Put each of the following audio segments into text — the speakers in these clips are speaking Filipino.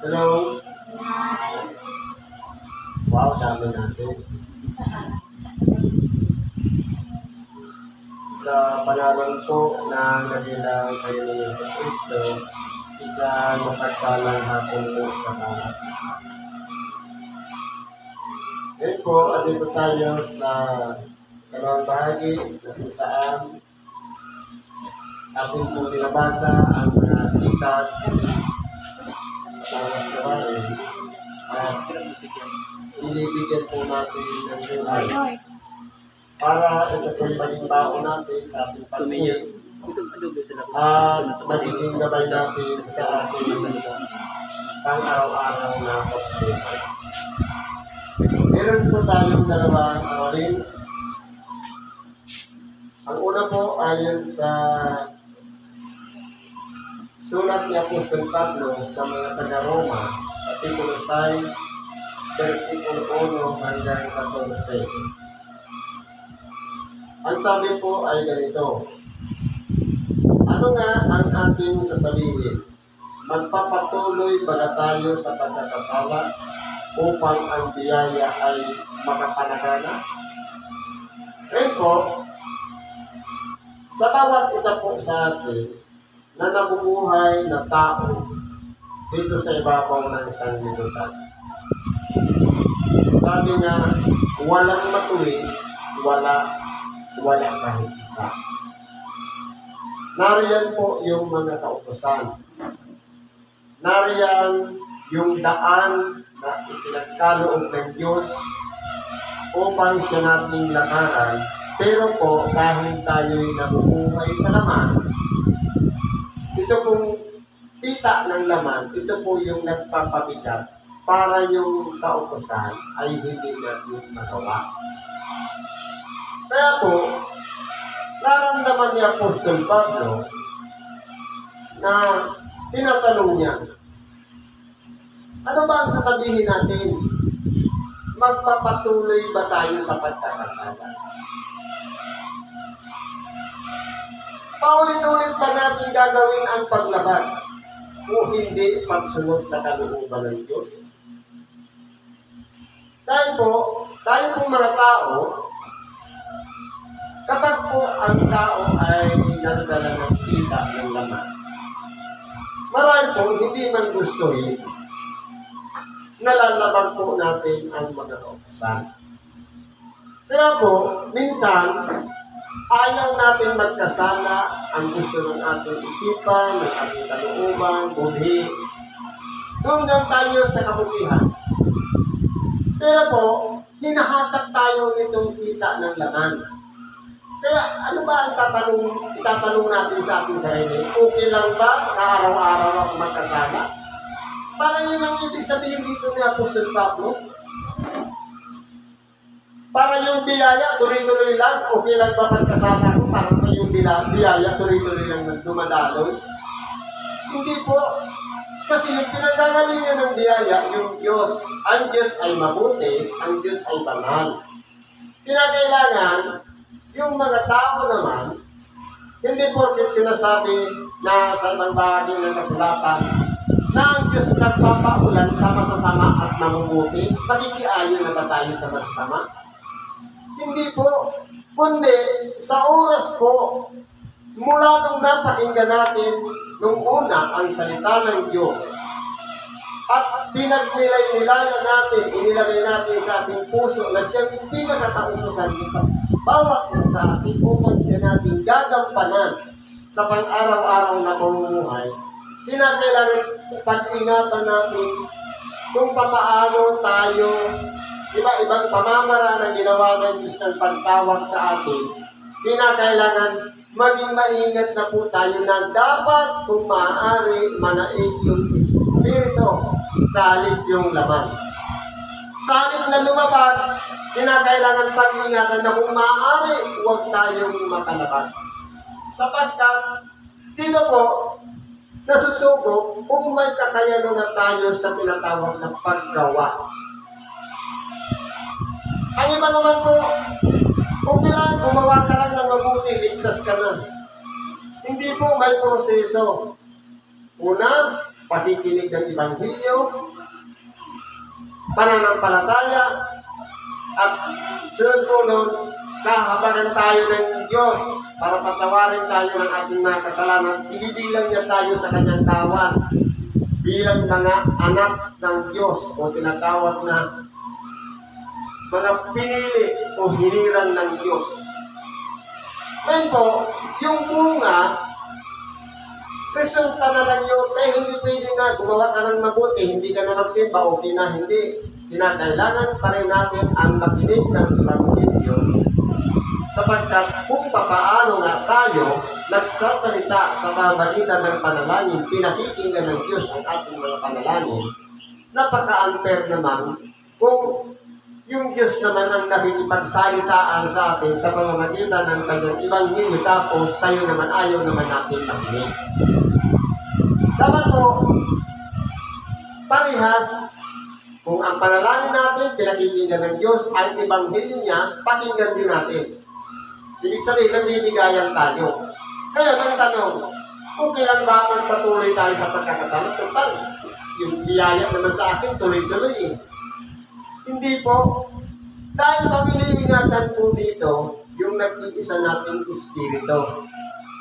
Hello? Wow, dami natin. Sa pangalan po na nagilang kayo ng Yesus Cristo, isang mapagpalang hapon po sa bawat isa. Ngayon po, andito tayo sa kalawang bahagi na kung saan atin po binabasa ang mga sitas sa bawat gawain at binibigyan po natin ng buhay para ito po yung maging baon natin sa ating pamilya at magiging gabay natin sa ating pang-araw-araw na pagbuhay. Meron po tayong dalawang aralin. Ang una po ayon sa sulat ni Apostol Pablo sa mga taga-Roma, Kapitulo 6, versikulo 1 hanggang 14. Ang sabi po ay ganito: ano nga ang ating sasabihin? Magpapatuloy ba tayo sa pagkakasala upang ang biyaya ay makapanagana? Ngayon po, sa bawat isa po sa atin na nabubuhay na tao dito sa ibabaw ng sanlibutan, sabi nga, walang matuwid, wala kahit isa. Nariyan po yung mga kautusan. Nariyan yung daan na ipinagkaloob ng Diyos upang siya nating lakaran. Pero po, dahil tayo'y nabubuhay sa laman, ito pong pita ng laman, ito po yung nagpapabigat para yung kautusan ay hindi natin magawa. Kaya po, naramdaman ni Apostol Pablo na tinatanong niya, ano ba ang sasabihin natin? Magpapatuloy ba tayo sa pagkakasala? Paulit-ulit ba natin gagawin ang paglaban o hindi pagsunod sa kalooban ng Diyos? Dahil po, tayo pong mga tao, kapag po ang tao ay nadadala ng kita ng laman, marami po hindi man gustuhin, nalalaban po natin ang mga kautusan. Kaya po, minsan, ayaw natin magkasala, ang gusto ng ating isipan, ng ating kalooban, budhi. Doon lang tayo sa kabutihan. Pero po, hinahatak tayo nitong kita ng laman. Kaya ano ba ang itatanong natin sa ating sarili? Okay lang ba na araw-araw ako magkasala? Parang yun ang ibig sabihin dito ni Apostol Pablo. Para yung biyaya, tuloy-tuloy lang, okay lang ba magkasala ko? Parang yung biyaya, tuloy-tuloy lang dumadaloy. Hindi po. Kasi yung pinagagalingan ng biyaya, yung Diyos. Ang Diyos ay mabuti, ang Diyos ay banal. Kinakailangan, yung mga tao naman, hindi porket sinasabi na sa ibang bahagi ng kasulatan na ang Diyos nagpapaulan sa masasama at mabubuti, magigiayon na ba tayo sa masasama? Hindi po, kundi sa oras po, mula nung napakinggan natin nung una ang salita ng Diyos at pinagnilay-nilayan natin, inilagay natin sa ating puso na siyang pinakatautusan sa bawat isa sa atin upang siya natin gagampanan sa pang-araw-araw na pamumuhay. Kinakailangan pag-ingatan natin kung papaano tayo iba-ibang pamamaraan ang ginawa ng Diyos ng pagtawag sa atin. Kinakailangan maging maingat na po tayo na dapat kung maaari manaig yung espiritu sa halip yung laman. Sa halip na lumabas, kinakailangan pag-ingatan na kung maaari, huwag tayong makalaban. Sapagkat, dito po, nasusuko kung may kakayanan na tayo sa tinatawag na paggawa. Ang iba naman po, okay lang, gumawa ka lang ng mabuti, ligtas ka na. Hindi po may proseso. Una, pakikinig ng Ebanghelyo, pananampalataya, at sunod po nun, kahabagan tayo ng Diyos para patawarin tayo ng ating mga kasalanan. Ibibilang niya tayo sa kanyang kawan bilang mga anak ng Diyos o tinatawag na mga pinili o hinirang ng Diyos. Ngayon po, yung bunga, resulta na lang yun. Kaya hindi pwede na gumawa ka ng mabuti, hindi ka na magsimba, okay na, hindi. Kinakailangan pa rin natin ang makinig ng Ebanghelyo sapagkat kung papaano nga tayo nagsasalita sa pamamagitan ng panalangin, pinakikinggan ng Diyos ang ating mga panalangin, napaka-unfair naman kung yung Diyos naman ang nakikipagsalitaan sa atin sa pamamagitan ng kanyang Ebanghelyo, tapos tayo naman ayaw naman natin makinig. Dapat po, parehas, kung ang panalangin natin, pinakikinggan ng Diyos, ang Ebanghelyo niya, pakinggan din natin. Ibig sabihin, nagbibigayan tayo. Kaya ang tanong, okay lang ba magpatuloy tayo sa pagkakasala? Total, yung biyaya naman sa akin, tuloy-tuloy eh. Hindi po. Dahil ang iniingatan po dito, yung nag-iisa nating espiritu.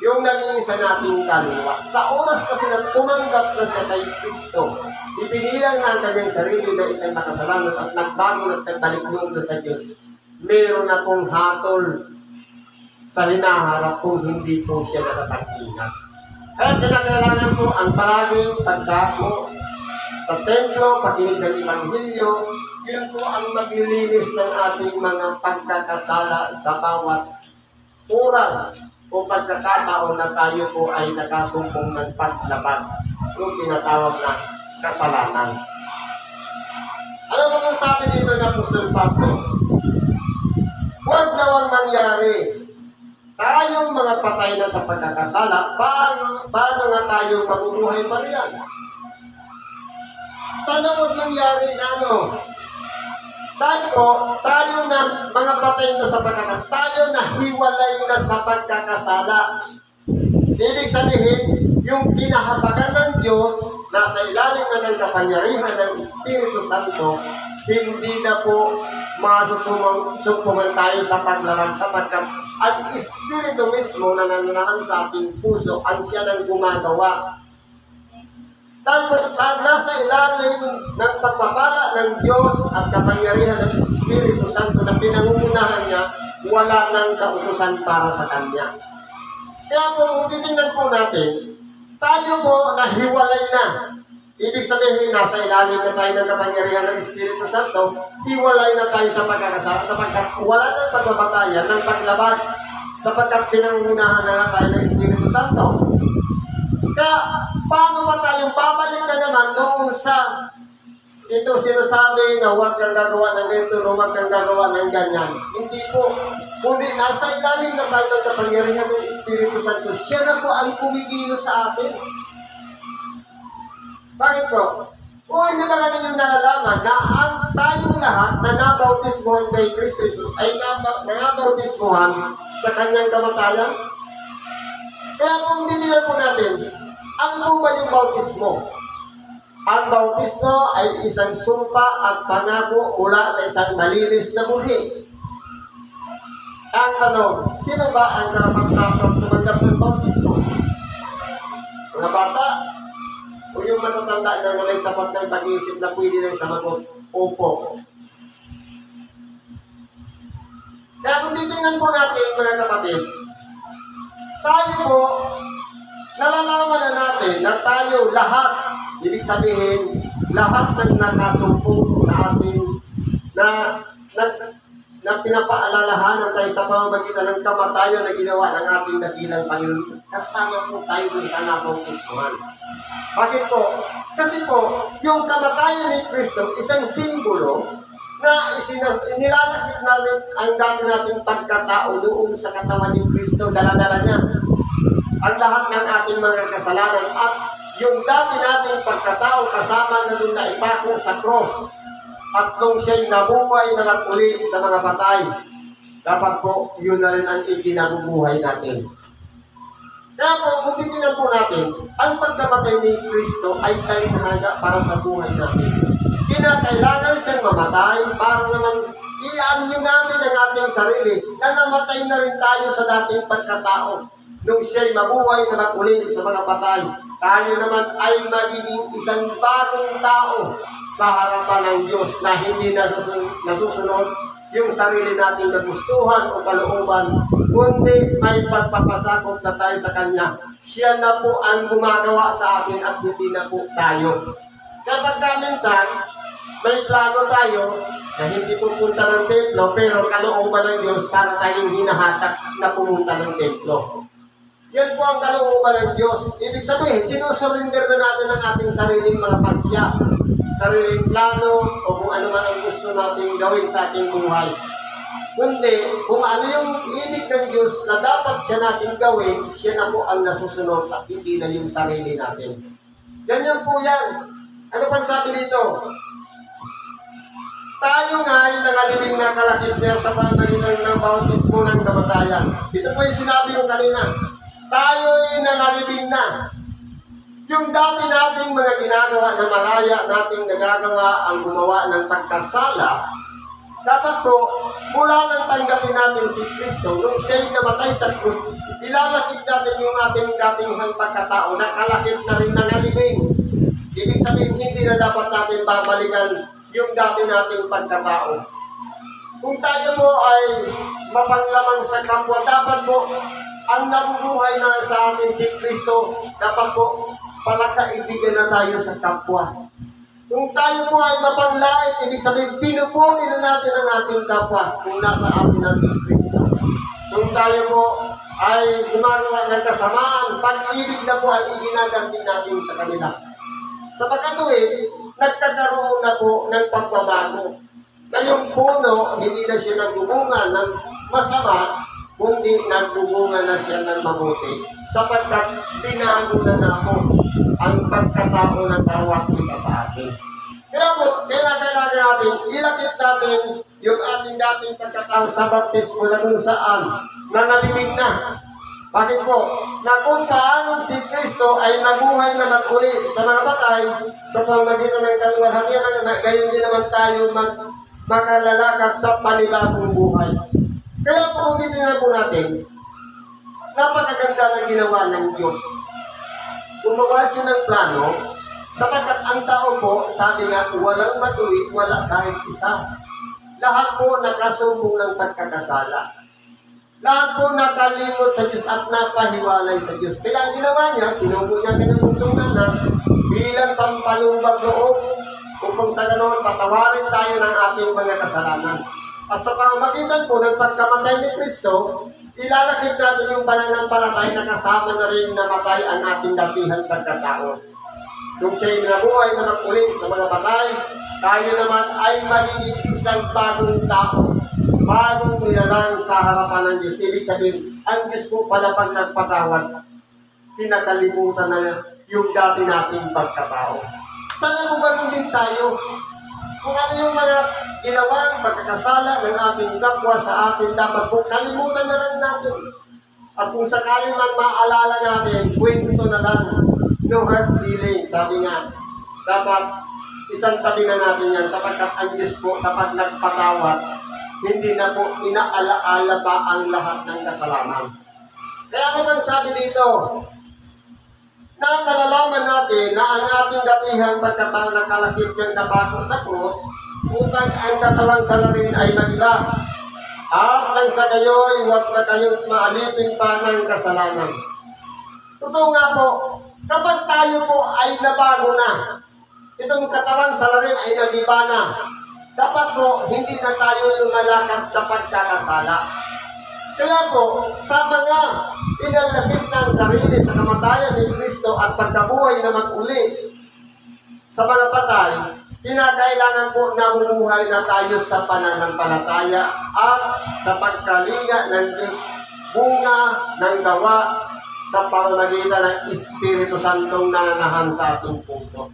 Yung nag-iisa nating kaluluwa. Sa oras kasi na tumanggap na siya kay Kristo, ipinilang na ang kanyang sarili na isang makasalanan at nagbago at nagbalik-loob na sa Diyos, meron na pong hatol sa hinaharap kung hindi po siya nakapag-ingat. Kaya kinakailangan po ang palaging pagdako sa templo, pakinig ng Ebanghelyo, yun po ang maglilinis ng ating mga pagkakasala sa bawat oras o pagkakataon na tayo po ay nakasumpong ng paglabag o tinatawag na kasalanan. Alam mo kung sabi dito ng Apostol Pablo, huwag nawang mangyari tayong mga patay na sa pagkakasala, paano nga tayo mabubuhay pa riyan? Sana huwag mangyari na dahil po, tayo na mga patay na sa pagkakasala, tayo na hiwalay na sa pagkakasala. Ibig sabihin, yung kinahabagan ng Diyos, nasa ilalim na ng kapangyarihan ng Espiritu Santo, hindi na po masusumpungan tayo sa paglaban sapagkat ang Espiritu mismo na nananahan sa ating puso, ang siya nang gumagawa. Dahil po, nasa ilalim ng pagpapala ng Diyos at kapangyarihan ng Espiritu Santo na pinangungunahan niya, wala nang kautusan para sa Kanya. Kaya po, kung titingnan po natin, tayo po nahiwalay na. Ibig sabihin, nasa ilalim na tayo ng kapangyarihan ng Espiritu Santo, hiwalay na tayo sa pagkakasala sapagkat wala nang pagbabatayan ng paglabag sapagkat pinangungunahan na nga tayo ng Espiritu Santo. Kaya, paano ba tayong babalik na naman doon sa ito sinasabi na huwag kang gagawa ng ganito, huwag kang gagawa ng ganyan? Hindi po. Kundi nasa ilalim na tayo ng kapangyarihan ng Espiritu Santo, siya na po ang kumikilos sa atin. Bakit po? O hindi ba natin yung nalalaman na ang tayong lahat na nabautismohan kay Kristo Jesus ay nabautismohan sa kanyang kamatayan? Kaya kung tinitignan po natin, ano ba yung bautismo? Ang bautismo ay isang sumpa at pangako mula sa isang malinis na muli. Ang tanong, sino ba ang karapat-dapat tumanggap ng bautismo? Mga bata? O yung matatanda na may sapat ng pag-iisip na pwede nang samagot? Opo. Kaya kung titingnan po natin, mga kapatid, tayo po, nalalaman na natin na tayo lahat, ibig sabihin, lahat ng nakasumpong sa atin na pinapaalalahanan tayo sa pamamagitan ng kamatayan na ginawa ng ating dakilang Panginoon. Kasama po tayo dun sa nabautismohan. Bakit po? Kasi po, yung kamatayan ni Kristo, isang simbolo na nilalakit natin ang dati nating pagkatao doon sa katawan ni Kristo, dala-dala niya ang lahat ng ating mga kasalanan at yung dati nating pagkatao kasama na doon na ipako sa cross at nung siya'y nabuhay na mag-uli sa mga patay, dapat po yun na rin ang ikinabubuhay natin. Kaya po, kung titignan po natin, ang pagkamatay ni Kristo ay talinhaga para sa buhay natin. Kinakailangan siyang mamatay para naman i-anyo natin ang ating sarili na namatay na rin tayo sa dating pagkatao. Nung siya'y mabuhay na mag-uli sa mga patay, tayo naman ay magiging isang bagong tao sa harapan ng Diyos na hindi nasusunod yung sarili nating nagustuhan o kalooban, kundi may pagpapasakop na tayo sa Kanya. Siya na po ang gumagawa sa atin at hindi na po tayo. Kapag minsan, may plano tayo na hindi pupunta ng templo, pero kalooban ng Diyos para tayong hinahatak na pumunta ng templo. Yan po ang kalooban ng Diyos. Ibig sabihin, sinusurrender na natin ang ating sariling mga pasya, sariling plano, o kung ano man ang gusto natin gawin sa ating buhay. Kundi, kung ano yung ibig ng Diyos na dapat siya natin gawin, siya na po ang nasusunod at hindi na yung sarili natin. Ganyan po yan. Ano pang sabi dito? Tayo nga ay nangalibing na kalakip niya sa pamagitan ng bautismo ng kamatayan. Ito po yung sinabi yung kanina. Tayo ay nangalibing na. Yung dati nating mga ginagawa na malaya nating nagagawa ang gumawa ng pagkasala, dapat po, mula nang tanggapin natin si Kristo, nung siya'y namatay sa krus, ilalakip natin yung ating dating pagkatao na kalakip na rin nangalibing. Ibig sabihin, hindi na dapat natin babalikan yung dati nating pagkatao. Kung tayo mo ay mapanglamang sa kapwa, dapat po ang nabubuhay na sa atin si Kristo, dapat po palakaibigan na tayo sa kapwa. Kung tayo po ay mapanglait, ibig sabihin, pinupuni na natin ang ating kapwa kung nasa atin na si Kristo. Kung tayo po ay gumagawa ng kasamaan, pag-ibig na po ang iginaganti natin sa kanila. Sa pagkatuwid, nagkakaroon na po ng pagbabago. Na yung puno, hindi na siya nagbubunga ng masama, kundi nagbubunga na siya ng mabuti. Sapagkat binago na nga po ang pagkatao ng bawat isa sa atin. Kaya po, kailangan natin, ilakip natin yung ating dating pagkatao sa baptismo na kung saan nangalibing na. Bakit po? Na kung paanong si Kristo ay nabuhay na mag-uli sa mga patay sa pamagitan ng kaluwalhatian, gayon din naman tayo makalalakad sa panibagong buhay. Kaya po, ulitin po natin, napakaganda ng ginawa ng Diyos. Gumawa siya ng plano, sapagkat ang tao po, sabi nga, walang matuwid, wala kahit isa. Lahat po nakasumbong ng pagkakasala. Lahat po nakalimot sa Diyos at napahiwalay sa Diyos. Kaya ang ginawa niya, sinubo niya kinabugtong nanak bilang pampalubag loob upang sa ganoon patawarin tayo ng ating mga kasalanan. At sa pamamagitan po ng pagkamatay ni Kristo, ilalakip natin yung pananampalatay na kasama na rin namatay ang ating datihang pagkatao. Kung siya'y nabuhay na mag-ulit sa mga patay, tayo naman ay magiging isang bagong tao. Bagong nilalang sa harapan ng Diyos. Ibig sabihin, ang Diyos po pala pag nagpatawad, kinakalimutan na yung dati nating pagkatao. Sana po ganun din tayo. Kung ano yung mga ginawang pagkakasala ng ating kapwa sa atin, dapat po kalimutan na lang natin. At kung sakali man maalala natin, kwento na lang. No hard feelings, sabi nga. Dapat isang tabi na natin yan sapagkat ang Diyos po kapag nagpatawad, hindi na po inaalaala pa ang lahat ng kasalanan. Kaya naman sabi dito, na nalalaman natin na ang ating datihang pagkatao na kalakip niyang nabago sa krus upang ang katawang salarin ay magiba. At nang sa gayoy, huwag na kayong maalipin pa ng kasalanan. Totoo nga po, kapag tayo po ay nabago na, itong katawang salarin ay nagiba na, dapat po, hindi na tayo lumalakad sa pagkakasala. Kaya po, sa mga inalakip ng sarili sa kamatayan ni Kristo at pagkabuhay na mag-uli sa mga patay, kinakailangan po namumuhay na tayo sa pananampalataya at sa pagkalinga ng Diyos, bunga ng gawa sa pamamagitan ng Espiritu Santong nananahan sa ating puso.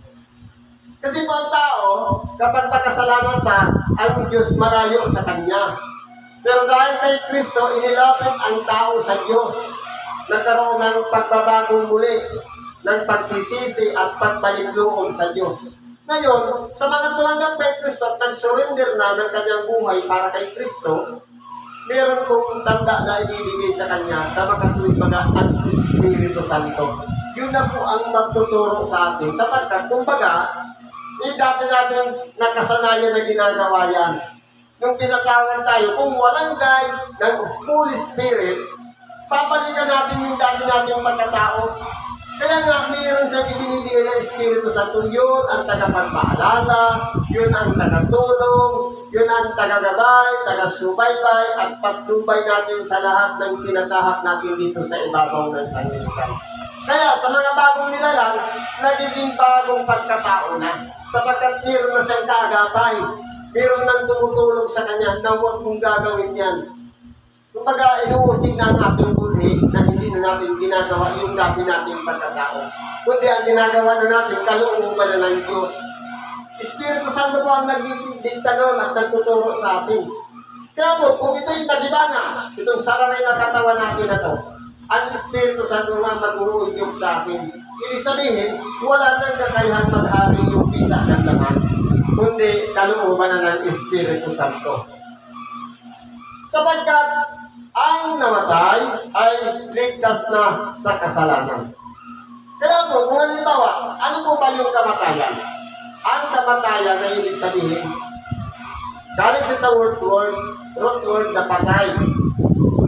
Kasi po ang tao, kapag makasalanan pa, ang Diyos malayo sa Kanya. Pero dahil kay Kristo, inilapit ang tao sa Diyos. nagkaroon ng pagbabagong muli, ng pagsisisi at pagbalik loob sa Diyos. Ngayon, sa mga tumanggap kay Kristo at nag-surrender na ng kanyang buhay para kay Kristo, meron pong tanda na ibibigay sa kanya sa makatuwid mga ang Espiritu Santo. Yun na po ang magtuturo sa atin. Sapagkat, kumbaga, dati natin nakasanayan na ginagawa yan. Nung pinatawan tayo, kung walang guide ng Holy Spirit, babalikan natin yung dati nating pagkatao. Kaya nga, mayroon siyang ibinibigay ng Espiritu Santo. Yun ang tagapagpaalala, yun ang tagatulong, yun ang tagagabay, tagasubaybay, at patnubay natin sa lahat ng tinatahak natin dito sa ibabaw ng sanlibutan. Kaya sa mga bagong nilalang, nagiging bagong pagkatao na. Sapagkat mayroon na siyang kaagapay, mayroon nang tumutulog sa kanya na huwag mong gagawin yan. Kumbaga, inuusig na ang ating bulhi na hindi na natin ginagawa yung dati nating pagkatao. Kundi ang ginagawa na natin, kalooban na ng Diyos. Espiritu Santo po ang nagdidikta doon at nagtuturo sa atin. Kaya po, kung ito'y nagibana, itong salarin na katawan natin na to, ang Espiritu Santo nga mag-uudyok sa atin. Ibig sabihin, wala nang kakayahan maghari yung kita ng laman, kundi kalooban na ng Espiritu Santo. Sapagkat ang namatay ay ligtas na sa kasalanan. Kaya po, kung halimbawa, ano po ba yung kamatayan? Ang kamatayan na ibig sabihin, galing sa root word na patay.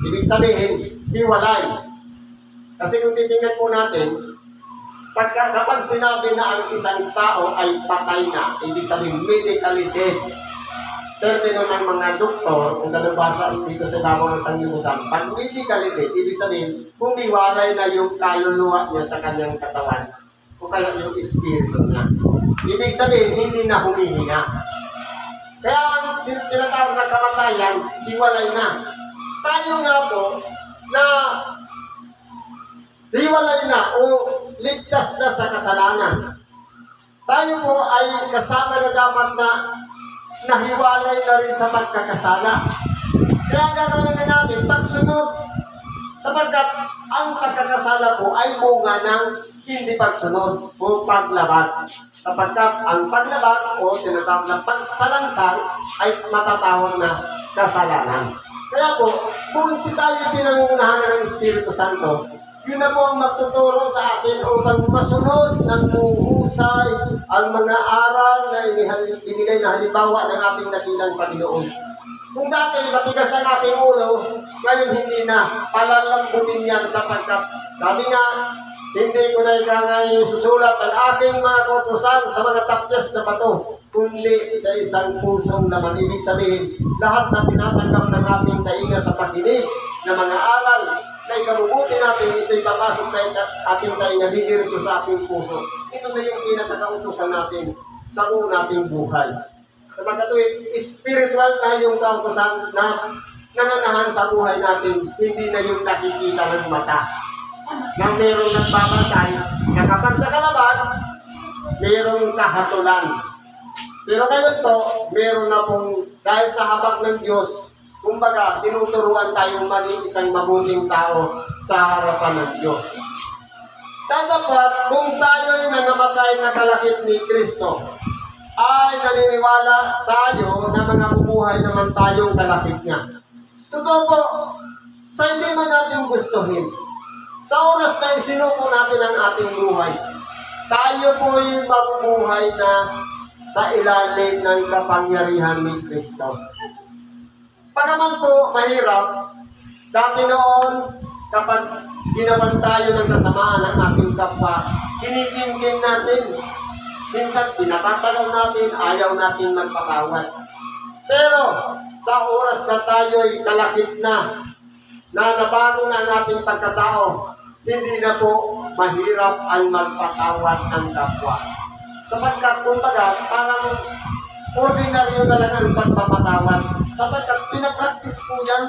Ibig sabihin, hiwalay. Kasi kung titingnan po natin, kapag sinabi na ang isang tao ay patay na, ibig sabihin, medically dead. Termino ng mga doktor, kung nalabasa dito sa ibabaw ng sanglibutan, pag medically dead, ibig sabihin, humiwalay na yung kaluluwa niya sa kanyang katawan, o kaya yung espiritu niya. Ibig sabihin, hindi na humihinga. Kaya ang tinatawag na kamatayan, hiwalay na. Tayo nga po, na hiwalay na o ligtas na sa kasalanan. Tayo po ay kasama na dapat na nahiwalay na rin sa pagkakasala. Kaya ang gagawin na natin, pagsunod. Sapagkat ang pagkakasala po ay bunga ng hindi pagsunod o paglabag. Sapagkat ang paglabag o tinatawag na pagsalangsang ay matatawag na kasalanan. Kaya po, kung tayo pinangungunahan ng Espiritu Santo, yun na po ang magtuturo sa atin upang masunod ng muhusay ang mga aral na binigay na halimbawa ng ating dakilang Panginoon. Kung dati matigas ang ating ulo, ngayon hindi na, palalambutin yan sapagkat sabi nga, hindi ko na ikangay susulat ang aking mga kautusan sa mga tapyas na bato, kundi sa isang pusong laman. Ibig sabihin, lahat na tinatanggap ng ating tainga sa pakinig ng mga aral na ikabubuti natin, ito'y papasok sa ating tainga, didiretso sa ating puso. Ito na yung pinakakautusan natin sa buong nating buhay. Sa magkatuwid, spiritual na yung kautusan na nananahan sa buhay natin, hindi na yung nakikita ng mata. Na mayroong nagbabantay, na kapag nakalabag, mayroong kahatulan. Pero ngayon po, mayroon na pong, dahil sa habag ng Diyos, kumbaga, tinuturuan tayong maging isang mabuting tao sa harapan ng Diyos. Dapat, kung tayo'y nangamatay na kalakip ni Kristo, ay naniniwala tayo na mga bubuhay naman tayong kalakip niya. Totoo po, sa hindi man natin gustuhin, sa oras na isinuko natin ang ating buhay, tayo po yung mabubuhay na sa ilalim ng kapangyarihan ni Kristo. Pagaman po, mahirap, dati noon, kapag ginawan tayo ng kasamaan ng ating kapwa, kinikimkim natin. Minsan, pinatatagal natin, ayaw natin magpatawad. Pero, sa oras na tayo'y kalakip na nabago na ang ating pagkatao, hindi na po mahirap ang magpatawad ng kapwa. Sapagkat, kumbaga, parang ordinaryo na lang ang pagpapatawad. Sapagkat pinapractice po yan.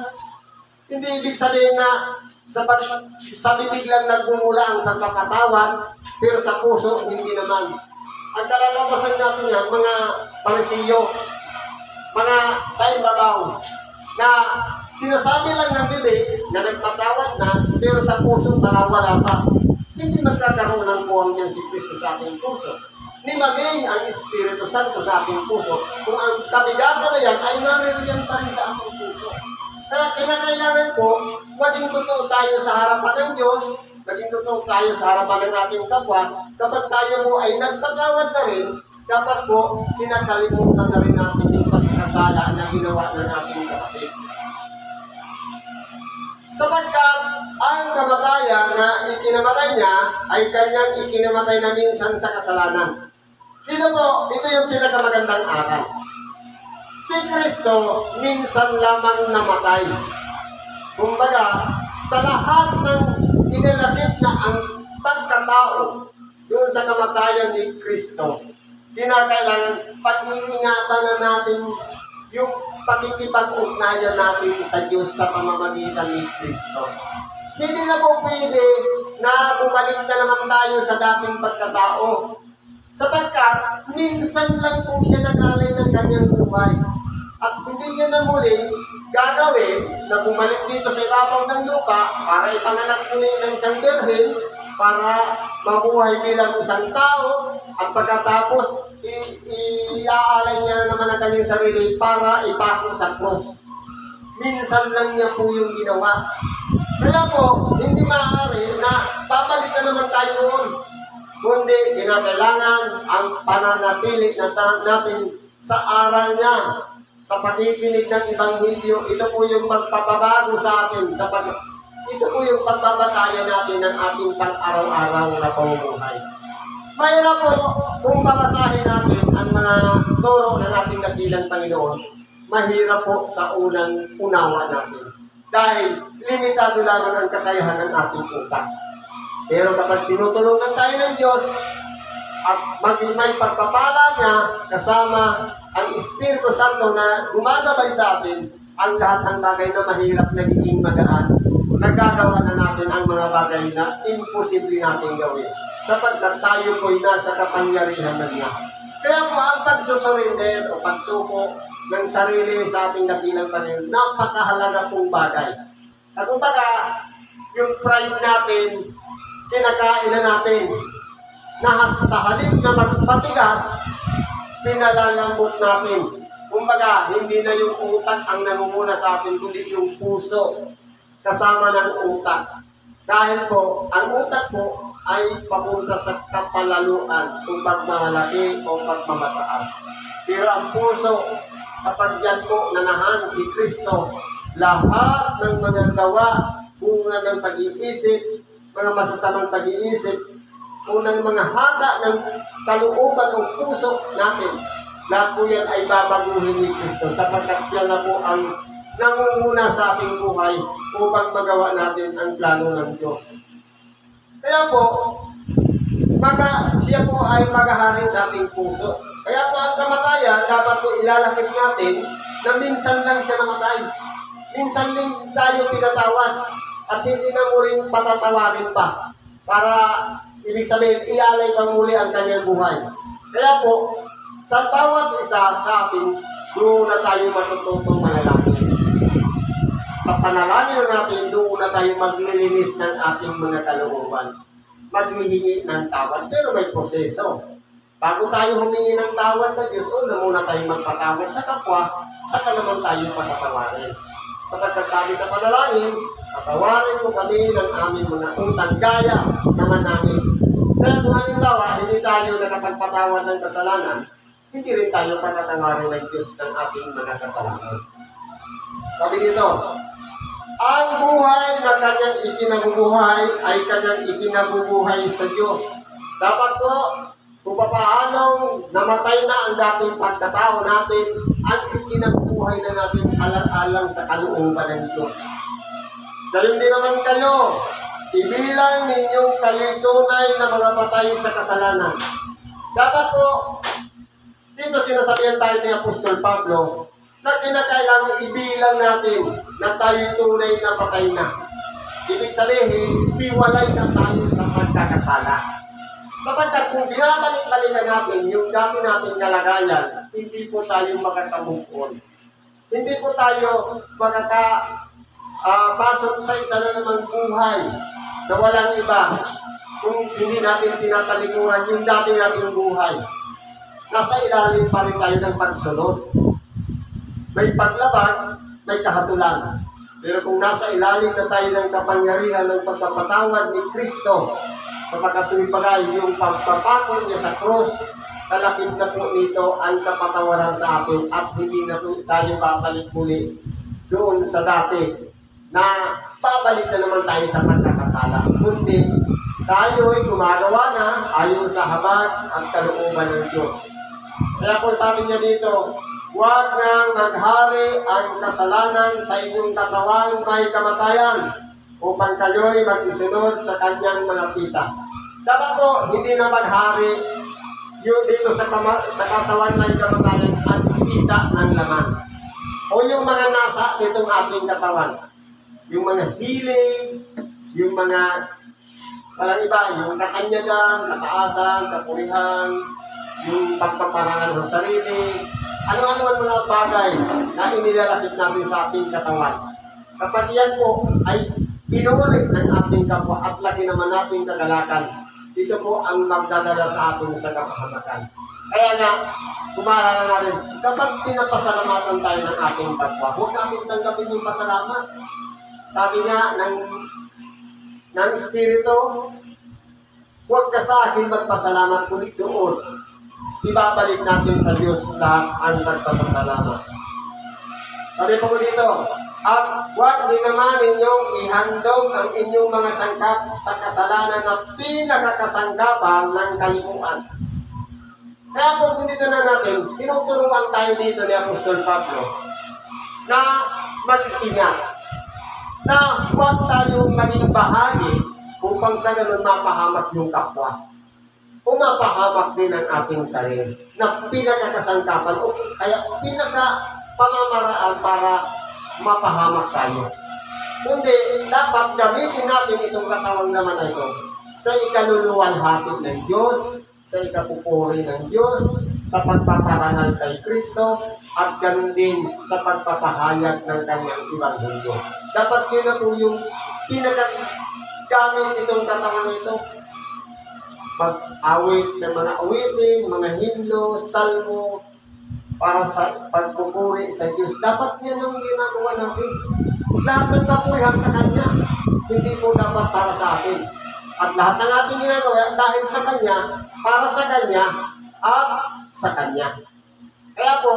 Hindi ibig sabihin na sa bibig lang nagmumula ang pagpapatawad, pero sa puso, hindi naman. Ang kalalabasan natin yan, mga parisiyo, mga tayo babaw, na sinasabi lang ng bibig na nagpatawad na, pero sa puso parang wala pa. Hindi magkakaroon ng buwang yan si Kristo sa ating puso. Ni maging ang Espiritu Santo sa ating puso, kung ang kabigatan na yan ay naririyan pa rin sa ating puso. Kaya kinakailangan po, maging totoo tayo sa harapan ng Diyos, maging totoo tayo sa harapan ng ating kapwa. Kapag tayo mo ay nagpatawad na rin, dapat po, kinakalimutan na rin natin yung pagkakasala na ginawa ng ating kapatid. Sapagkat ang kamatayan na ikinamatay niya ay kanyang ikinamatay na minsan sa kasalanan. Dito po, ito yung pinakamagandang aral. Si Kristo minsan lamang namatay. Kumbaga, sa lahat ng inilakip na ang pagkatao doon sa kamatayan ni Kristo, kinakailangan pag-iingatan na natin yung pakikipag-ugnayan natin sa Diyos sa pamamagitan ni Kristo. Hindi na po pwede na bumalik na naman tayo sa dating pagkatao. Sapagkat minsan lang po siya nagalay ng kanyang buhay. At hindi niya na muling gagawin na bumalik dito sa ibabaw ng lupa para ipanganak muli ng isang birhen para mabuhay bilang isang tao at pagkatapos iaalay niya na naman ang kanyang sarili para ipako sa cross. Minsan lang niya po yung ginawa. Kaya po, hindi maaari na babalik na naman tayo noon. Kundi, kinakailangan ang pananatili natin sa aral niya, sa pakikinig ng Ebanghelyo. Ito po yung magpapabago sa atin. Ito po yung pagbabataya natin ng ating pang-araw-araw na pamumuhay. Mahirap po kung babasahin natin ang mga turo ng ating dakilang Panginoon. Mahirap po sa unang unawa natin. Dahil limitado lamang ang kakayahan ng ating utak. Pero kapag tinutulungan tayo ng Diyos at maging may pagpapala niya kasama ang Espiritu Santo na gumagabay sa atin, ang lahat ng bagay na mahirap nagiging magaan, nagagawa na natin ang mga bagay na imposible natin gawin. Sapagkat tayo po'y nasa kapangyarihan na niya. Kaya po ang pagsusurinder o pagsuko ng sarili sa ating dakilang Panginoon, napakahalaga pong bagay. At kumbaga, yung pride natin, kinakain na natin, na sa halip na magpatigas, pinalalambot natin. Kumbaga, hindi na yung utak ang nangunguna sa atin, kundi yung puso, kasama ng utak. Dahil po, ang utak po ay papunta sa kapalaluan, kung pagmamalaki o pagmamataas. Pero ang puso, kapag yan po nanahan si Kristo, lahat ng mga gawa, bunga ng pag-iisip, mga masasamang pag-iisip, unang mga hata ng kalooban o puso natin, lahat po yan ay babaguhin ni Kristo sapagkat siya na po ang nangunguna sa ating buhay upang magawa natin ang plano ng Diyos. Kaya po, siya po ay maghahari sa ating puso. Kaya po ang kamatayan, dapat po ilalakip natin na minsan lang siya namatay. Minsan lang tayo pinatawad at hindi na muling patatawarin pa para ibig sabihin, ialay pang muli ang kanyang buhay. Kaya po, sa bawat isa sa atin, doon na tayo matututong manalangin. Sa panalangin natin, doon na tayo maglilinis ng ating mga kalooban. Maghihingi ng tawad, pero may proseso. Bago tayo humingi ng tawad sa Diyos, una muna tayo magpatawad sa kapwa, saka naman tayo patatawarin. Sapagkat sabi sa panalangin, patawarin mo kami ng aming mga utang gaya naman namin. Kaya kung halimbawa, hindi tayo nakapagpatawad ng kasalanan, hindi rin tayo patatawarin ng Diyos ng ating mga kasalanan. Sabi dito, ang buhay na kanyang ikinabubuhay ay kanyang ikinabubuhay sa Diyos. Dapat po, kung paano namatay na ang dating pagkatao natin, ang ikinabubuhay na natin alang-alang sa kalooban ng Diyos. Gayon din naman kayo, ibilang ninyong kayo'y tunay na mga patay sa kasalanan. Dapat po, dito sinasabihan tayo ni Apostol Pablo, na kinakailangan ibilang natin na tayo'y tunay na patay na. Ibig sabihin, hiwalay na tayo sa pagkakasala. Sapagkat kung binabalik-balikan natin yung dati nating kalagayan, hindi po tayo makakabukon. Hindi po tayo pasok sa isa na namang buhay na walang iba kung hindi natin tinatalikuran yung dati nating buhay. Nasa ilalim pa rin tayo ng pagsunod. May paglabag, may kahatulan. Pero kung nasa ilalim na tayo ng kapangyarihan ng pagpapatawad ni Kristo, sa pagkatuloy bagay yung pagpapatol niya sa krus, kalakip na po nito ang kapatawaran sa atin at hindi na po tayo babalik muli doon sa dati na babalik na naman tayo sa pagkakasala. Kundi tayo'y gumagawa na ayon sa habag at kalooban ng Diyos. Kaya po sabi niya dito, huwag nang maghari ang kasalanan sa inyong katawang may kamatayan upang kayo'y magsisunod sa kanyang mga pita. Dapat po, hindi na maghari yung dito sa katawan may kamatayan at pita ng laman. O yung mga nasa nitong ating katawan. Yung mga hiling, yung mga walang iba, yung katanyagan, kataasan, kapurihan, yung pagpaparangan ng sarili, ano-ano ang mga bagay na inilalakip natin sa ating katawan. Kapag yan po ay pinuri ng ating kapwa at lagi naman nating kagalakan, ito po ang magdadala sa atin sa kapahamakan. Kaya nga, kumalala natin, kapag pinapasalamatan tayo ng ating kapwa, huwag natin tanggapin yung pasalamat. Sabi nga ng Espiritu, huwag ka sa akin magpasalamat, kulit doon. Ibabalik natin sa Diyos lahat ang nagpapasalamat. Sabi po ko dito, at huwag din naman inyong ihandog ang inyong mga sangkap sa kasalanan na pinakakasangkapan ng kalimutan. Kaya po dito na natin, tinuturuan tayo dito ni Apostol Pablo na mag-ingat, na huwag tayong maging bahagi upang sa ganun mapahamak yung kapwa. Umapahamak din ang ating sarili na pinakakasangkapan o kaya pinakapamamaraan para mapahamak tayo. Kundi dapat gamitin natin itong katawang naman na ito sa ikaluluwalhati ng Diyos, sa ikapupuri ng Diyos, sa pagpaparangal kay Kristo, at ganun din sa pagpapahayag ng kanyang Ebanghelyo. Dapat yun na po yung pinakagamit itong katawang ito. Pag-awit ng mga awitin, mga himno, salmo, para sa pagpupuri sa Diyos. Dapat yan ang ginagawa natin. Lahat ng kapurihan sa Kanya, hindi po dapat para sa atin. At lahat ng ating ginagawa dahil sa Kanya, para sa Kanya, at sa Kanya. Kaya po,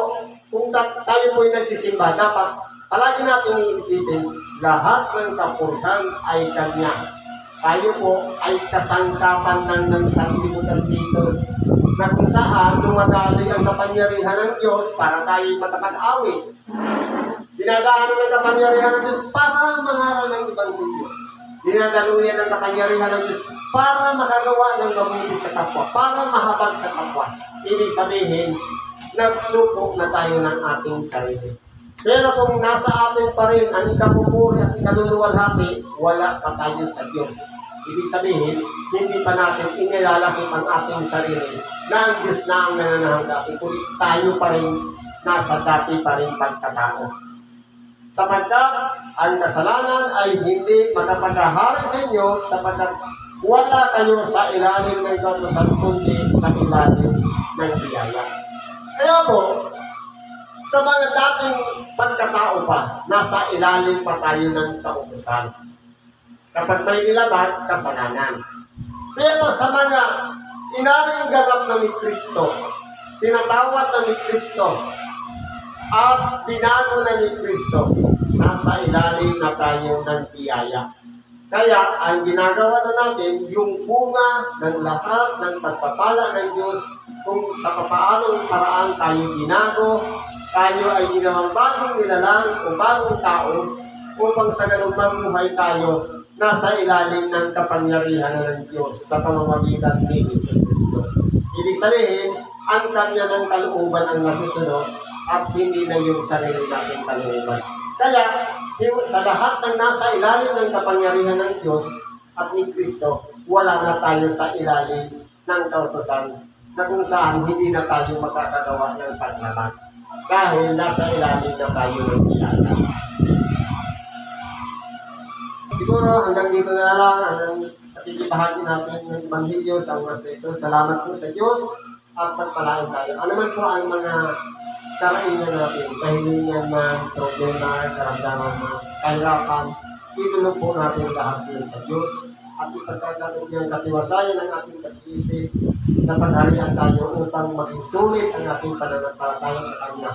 kung tayo po'y nagsisimba, dapat palagi natin iisipin, lahat ng kapurihan ay Kanya. Tayo po ay kasangkapan ng sarili ko dito, na kung saan dumadaloy ang kapangyarihan ng Diyos para tayo matapag-awit. Dinadaanan ng kapangyarihan ng Diyos para mangaral ng Ebanghelyo. Dinadaluyan ng kapangyarihan ng Diyos para makagawa ng mabuti sa kapwa, para mahabag sa kapwa. Ibig sabihin, nagsuko na tayo ng ating sarili. Pero kung nasa atin pa rin ang ikapupuri at ikaluluwalhati, wala pa tayo sa Diyos. Ibig sabihin, hindi pa natin inilalakip ang ating sarili na ang Diyos na ang nananahan sa atin, kundi tayo pa rin nasa dati pa rin pagkatao. Sapagkat ang kasalanan ay hindi makapaghahari sa inyo sapagkat wala kayo sa ilalim ng kautusan kundi sa ilalim ng biyaya. Kaya po, sa mga dating pagkatao pa, nasa ilalim pa tayo ng kautusan. Kapag may nilabag, kasalanan. Pero sa mga inaring ganap na ni Kristo, pinatawad na ni Kristo, at binago na ni Kristo, nasa ilalim na tayo ng biyaya. Kaya, ang ginagawa na natin, yung bunga ng lahat ng pagpapala ng Diyos, kung sa papaanong paraan tayo binago, tayo ay ginawang bagong nilalang o bagong tao, upang sa ganung mabuhay tayo, nasa ilalim ng kapangyarihan ng Diyos sa pamamagitan ni Jesucristo. Ibig sabihin, ang kanya ng kalooban ang nasusunod at hindi na yung sarili nating kalooban. Kaya, sa lahat ng nasa ilalim ng kapangyarihan ng Diyos at ni Kristo, wala na tayo sa ilalim ng kautusan na kung saan hindi na tayo makakagawa ng paglaban. dahil nasa ilalim na tayo ng biyaya. Siguro hanggang dito na lang ang nakikipahagi natin ng Ebanghelyo sa oras na ito. Salamat po sa Diyos at pagpalain tayo. Ano man po ang mga karaingan natin, kahilingan man, problema, karamdaman man, kahirapan, idulog po natin lahat sila sa Diyos at ipagkakaroon niyang katiwasayan ang ating pag-iisip na pagharian tayo upang maging sulit ang ating pananampalataya sa Kanya.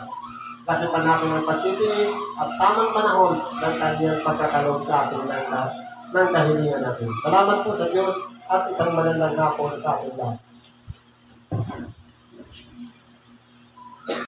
Lakipan natin ang pagtitiis at tamang panahon ng Kanyang pagkakalog sa ating ng kahilingan natin. Salamat po sa Diyos at isang magandang hapon sa ating lahat.